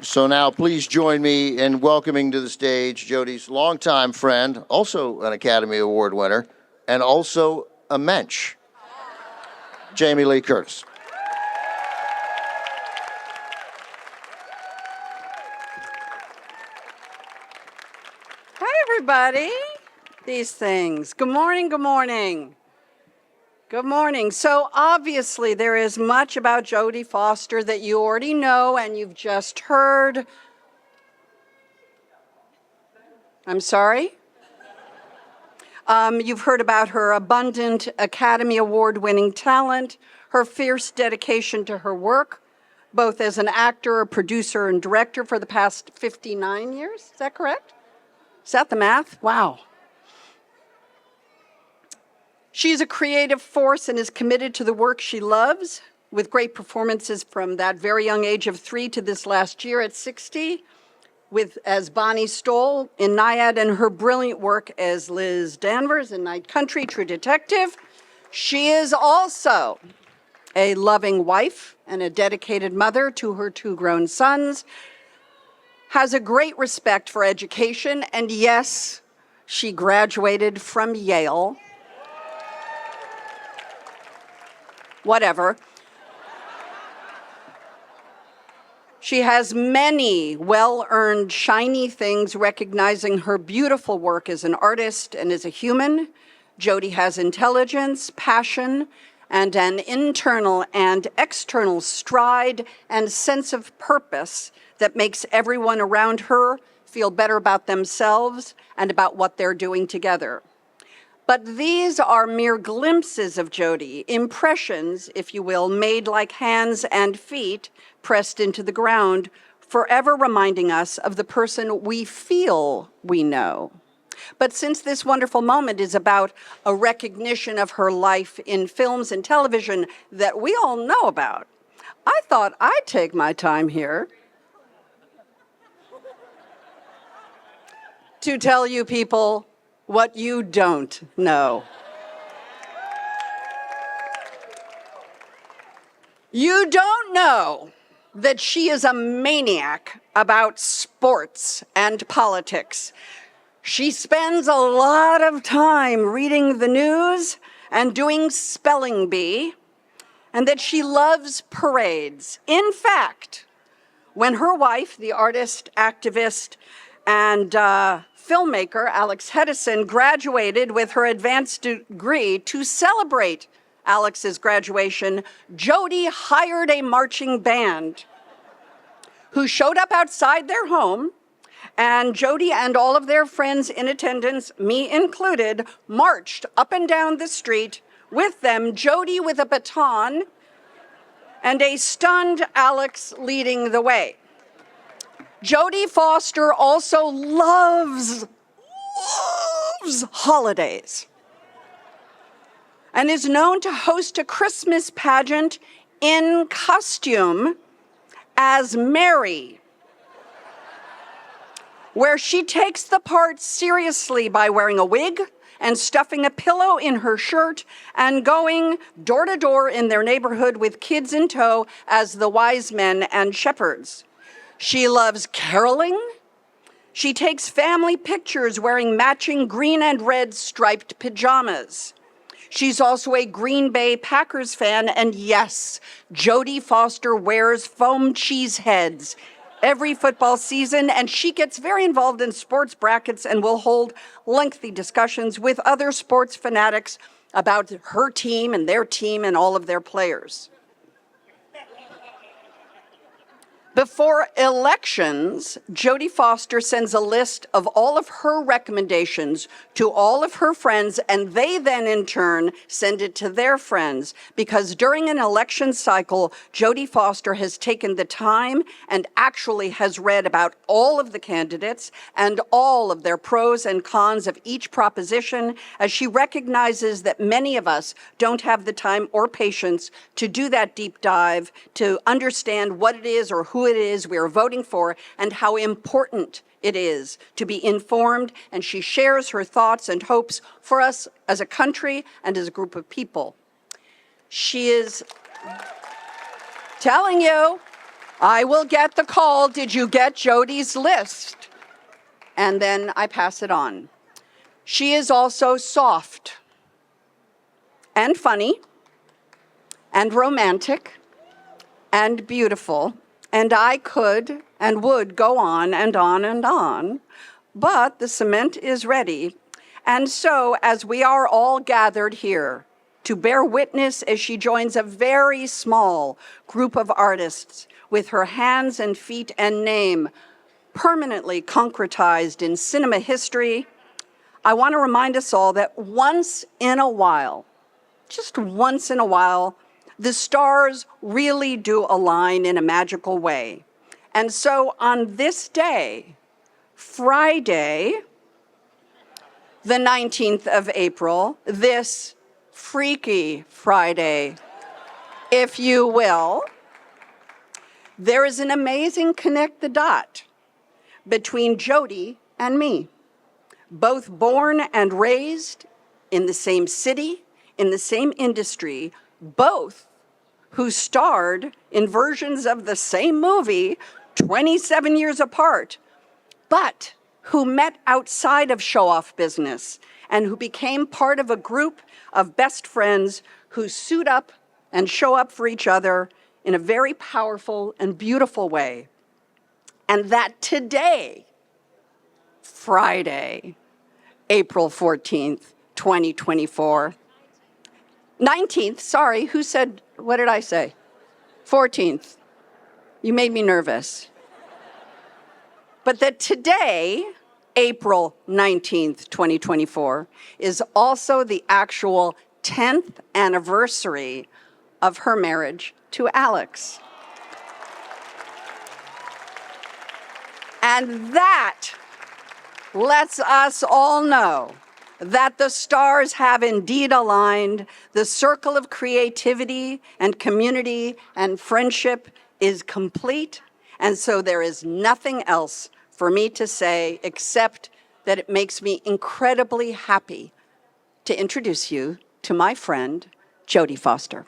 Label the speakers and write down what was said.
Speaker 1: So now please join me in welcoming to the stage Jodie's longtime friend, also an Academy Award winner, and also a mensch, Jamie Lee Curtis.
Speaker 2: Hi, everybody. These things. Good morning, good morning. Good morning. So obviously there is much about Jodie Foster that you already know and you've just heard. I'm sorry? You've heard about her abundant Academy Award-winning talent, her fierce dedication to her work, both as an actor, a producer, and director for the past 59 years. Is that correct? Is that the math? Wow. She's a creative force and is committed to the work she loves, with great performances from that very young age of 3 to this last year at 60, as Bonnie Stoll in Naiad and her brilliant work as Liz Danvers in Night Country, True Detective. She is also a loving wife and a dedicated mother to her 2 grown sons, has a great respect for education, and yes, she graduated from Yale. Whatever. She has many well-earned, shiny things recognizing her beautiful work as an artist and as a human. Jodie has intelligence, passion, and an internal and external stride and sense of purpose that makes everyone around her feel better about themselves and about what they're doing together. But these are mere glimpses of Jodie, impressions, if you will, made like hands and feet pressed into the ground, forever reminding us of the person we feel we know. But since this wonderful moment is about a recognition of her life in films and television that we all know about, I thought I'd take my time here to tell you people what you don't know. You don't know that she is a maniac about sports and politics. She spends a lot of time reading the news and doing spelling bee, and that she loves parades. In fact, when her wife, the artist, activist, and filmmaker Alex Hedison graduated with her advanced degree, to celebrate Alex's graduation, Jodie hired a marching band who showed up outside their home, and Jodie and all of their friends in attendance, me included, marched up and down the street with them, Jodie with a baton and a stunned Alex leading the way. Jodie Foster also loves holidays and is known to host a Christmas pageant in costume as Mary, where she takes the part seriously by wearing a wig and stuffing a pillow in her shirt and going door to door in their neighborhood with kids in tow as the wise men and shepherds. She loves caroling. She takes family pictures wearing matching green and red striped pajamas. She's also a Green Bay Packers fan, and yes, Jodie Foster wears foam cheese heads every football season, and she gets very involved in sports brackets and will hold lengthy discussions with other sports fanatics about her team and all of their players. Before elections, Jodie Foster sends a list of all of her recommendations to all of her friends, and they then in turn send it to their friends, because during an election cycle, Jodie Foster has taken the time and actually has read about all of the candidates and all of their pros and cons of each proposition, as she recognizes that many of us don't have the time or patience to do that deep dive, to understand what it is or who it is we are voting for and how important it is to be informed, and she shares her thoughts and hopes for us as a country and as a group of people. She is telling you I will get the call, did you get Jodie's list? And then I pass it on. She is also soft and funny and romantic and beautiful. And I could and would go on and on and on, but the cement is ready. And so, as we are all gathered here to bear witness as she joins a very small group of artists with her hands and feet and name permanently concretized in cinema history, I want to remind us all that once in a while, just once in a while, the stars really do align in a magical way. And so on this day, Friday, the 19th of April, this Freaky Friday, if you will, there is an amazing connect the dot between Jodie and me, both born and raised in the same city, in the same industry, both who starred in versions of the same movie 27 years apart, but who met outside of show-off business and who became part of a group of best friends who suit up and show up for each other in a very powerful and beautiful way. And that today, Friday, April 14th, 2024, 19th, sorry, who said, what did I say? 14th. You made me nervous. But that today, April 19th, 2024, is also the actual 10th anniversary of her marriage to Alex. And that lets us all know that the stars have indeed aligned. The circle of creativity and community and friendship is complete. And so there is nothing else for me to say except that it makes me incredibly happy to introduce you to my friend, Jodie Foster.